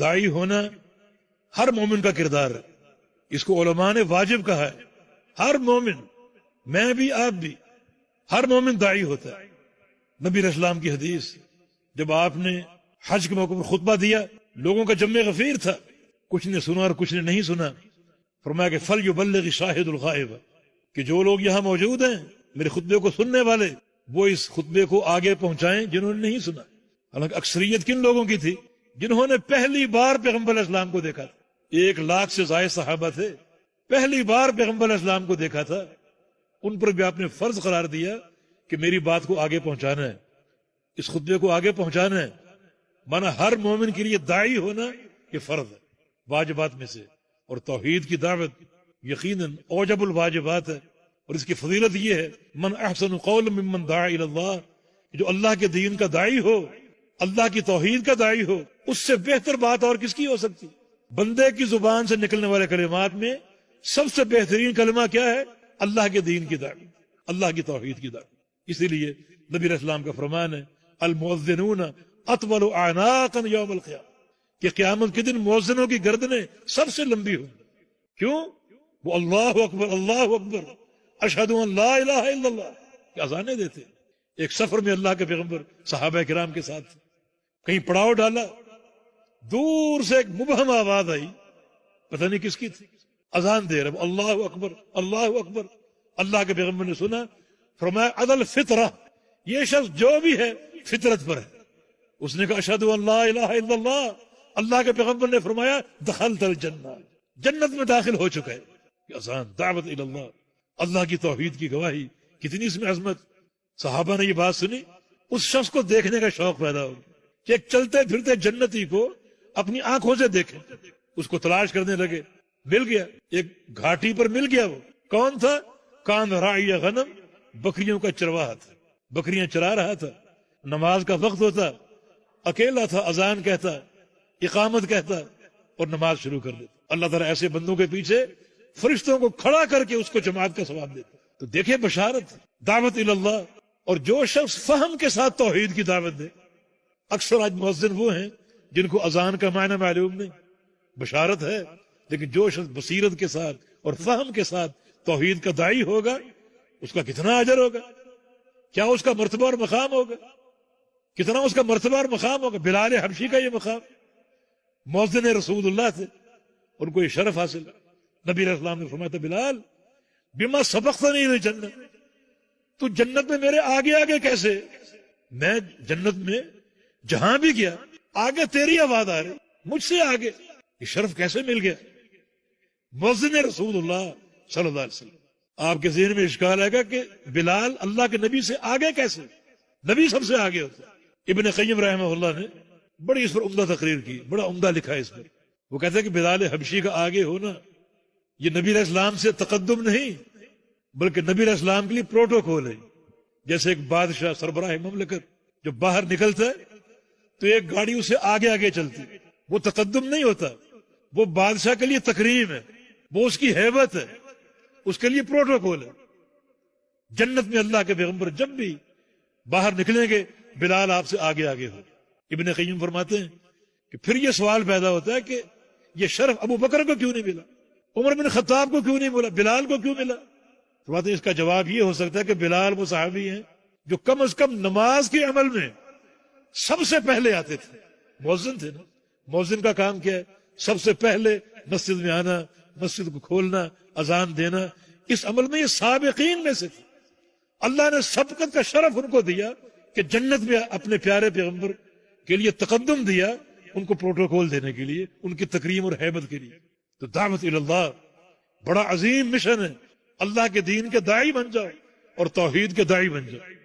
داعی ہونا ہر مومن کا کردار ہے، اس کو علماء نے واجب کہا ہے۔ ہر مومن، میں بھی آپ بھی، ہر مومن داعی ہوتا ہے۔ نبی علیہ السلام کی حدیث، جب آپ نے حج کے موقع پر خطبہ دیا، لوگوں کا جمع غفیر تھا، کچھ نے سنا اور کچھ نے نہیں سنا، فرمایا کہ فَلْيُبَلِّغِ شَاهِدُ الْغَائِبَ، کہ جو لوگ یہاں موجود ہیں میرے خطبے کو سننے والے، وہ اس خطبے کو آگے پہنچائیں جنہوں نے نہیں سنا۔ حالانکہ اکثریت کن لوگوں کی تھی؟ جنہوں نے پہلی بار پیغمبر علیہ السلام کو دیکھا تھا۔ 1,00,000 سے زائد صحابہ تھے، پہلی بار پیغمبر علیہ السلام کو دیکھا تھا، ان پر بھی آپ نے فرض قرار دیا کہ میری بات کو آگے پہنچانا ہے، اس خطبے کو آگے پہنچانا ہے۔ مانا ہر مومن کے لیے داعی ہونا یہ فرض ہے، واجبات میں سے۔ اور توحید کی دعوت یقیناً اوجب الواجبات ہے، اور اس کی فضیلت یہ ہے من احسن قولا ممن دعا الی اللہ، جو اللہ کے دین کا داعی ہو، اللہ کی توحید کا داعی ہو، اس سے بہتر بات اور کس کی ہو سکتی؟ بندے کی زبان سے نکلنے والے کلمات میں سب سے بہترین کلمہ کیا ہے؟ اللہ کے دین کی دعوت، اللہ کی توحید کی دعوت۔ اسی لیے نبی علیہ السلام کا فرمان ہے المؤذنون اطول اعناقا یوم القیامہ، کہ قیامت کے دن مؤذنوں کی گردنیں سب سے لمبی ہوں۔ کیوں؟ وہ اللہ اکبر اللہ اکبر اشہد ان لا الہ الا اللہ کی اذانیں دیتے۔ ایک سفر میں اللہ کے پیغمبر صحابہ کرام کے ساتھ کہیں پڑاؤ ڈالا، دور سے ایک مبہم آواز آئی، پتہ نہیں کس کی تھی، اذان دے رہے اللہ اکبر اللہ اکبر۔ اللہ کے پیغمبر نے سنا، فرمایا عدل فطرہ، یہ شخص جو بھی ہے فطرت پر ہے۔ اس نے کہا اشہد ان لا الہ الا اللہ، اللہ کے پیغمبر نے فرمایا دخلت الجنہ، جنت میں داخل ہو چکا ہے۔ اذان، دعوت الی اللہ، اللہ کی توحید کی گواہی، کتنی اس میں عظمت۔ صحابہ نے یہ بات سنی، اس شخص کو دیکھنے کا شوق پیدا ہو کہ ایک چلتے پھرتے جنتی کو اپنی آنکھوں سے دیکھیں۔ اس کو تلاش کرنے لگے، مل گیا، ایک گھاٹی پر مل گیا۔ وہ کون تھا؟ کان راعی غنم، بکریوں کا چرواہا تھا، بکریاں چرا رہا تھا۔ نماز کا وقت ہوتا، اکیلا تھا، اذان کہتا، اقامت کہتا اور نماز شروع کر دیتا۔ اللہ تعالیٰ ایسے بندوں کے پیچھے فرشتوں کو کھڑا کر کے اس کو جماعت کا ثواب دیتا۔ تو دیکھیں بشارت، دعوت الی اللہ۔ اور جو شخص فہم کے ساتھ توحید کی دعوت دے، اکثر آج مؤذن وہ ہیں جن کو اذان کا معنی معلوم نہیں، بشارت ہے، لیکن جو شخص بصیرت کے ساتھ اور فہم کے ساتھ توحید کا داعی ہوگا، اس کا کتنا اجر ہوگا، کیا اس کا مرتبہ اور مقام ہوگا، کتنا اس کا مرتبہ اور مقام ہوگا۔ بلال حبشی کا یہ مقام، مؤذن رسول اللہ تھے، ان کو یہ شرف حاصل۔ نبی علیہ السلام نے فرمایا تھا بلال بما سبقتنی للجنہ، تو جنت میں میرے آگے آگے کیسے؟ میں جنت میں جہاں بھی گیا آگے تیری آواز آ رہی، مجھ سے آگے، یہ شرف کیسے مل گیا؟ مؤذن رسول اللہ صلی اللہ علیہ وسلم۔ آپ کے ذہن میں اشکال آئے گا کہ بلال اللہ کے نبی سے آگے کیسے؟ نبی سب سے آگے ہوتا ہے۔ ابن قیم رحمہ اللہ نے بڑی اس پر عمدہ تقریر کی، بڑا عمدہ لکھا ہے اس پر۔ وہ کہتے ہیں کہ بلال حبشی کا آگے ہونا یہ نبی علیہ السلام سے تقدم نہیں، بلکہ نبی علیہ السلام کے لیے پروٹوکول ہے۔ جیسے ایک بادشاہ سربراہ مملکت جو باہر نکلتا ہے تو ایک گاڑی اسے آگے آگے چلتی، وہ تقدم نہیں ہوتا، وہ بادشاہ کے لیے تکریم ہے، وہ اس کی ہیبت ہے، اس کے لیے پروٹوکول ہے۔ جنت میں اللہ کے پیغمبر جب بھی باہر نکلیں گے بلال آپ سے آگے آگے ہو۔ ابن قیم فرماتے ہیں کہ پھر یہ سوال پیدا ہوتا ہے کہ یہ شرف ابو بکر کو کیوں نہیں ملا، عمر بن خطاب کو کیوں نہیں ملا، بلال کو کیوں ملا؟ فرماتے ہیں اس کا جواب یہ ہو سکتا ہے کہ بلال وہ صحابی ہیں جو کم از کم نماز کے عمل میں سب سے پہلے آتے تھے۔ مؤذن تھے نا، مؤذن کا کام کیا ہے؟ سب سے پہلے مسجد میں آنا، مسجد کو کھولنا، اذان دینا، اس عمل میں یہ سابقین میں سے تھے۔ اللہ نے سبقت کا شرف ان کو دیا کہ جنت میں اپنے پیارے پیغمبر کے لیے تقدم دیا، ان کو پروٹوکول دینے کے لیے، ان کی تکریم اور ہیبت کے لیے۔ تو دعوت الی اللہ بڑا عظیم مشن ہے، اللہ کے دین کے داعی بن جاؤ اور توحید کے داعی بن جاؤ۔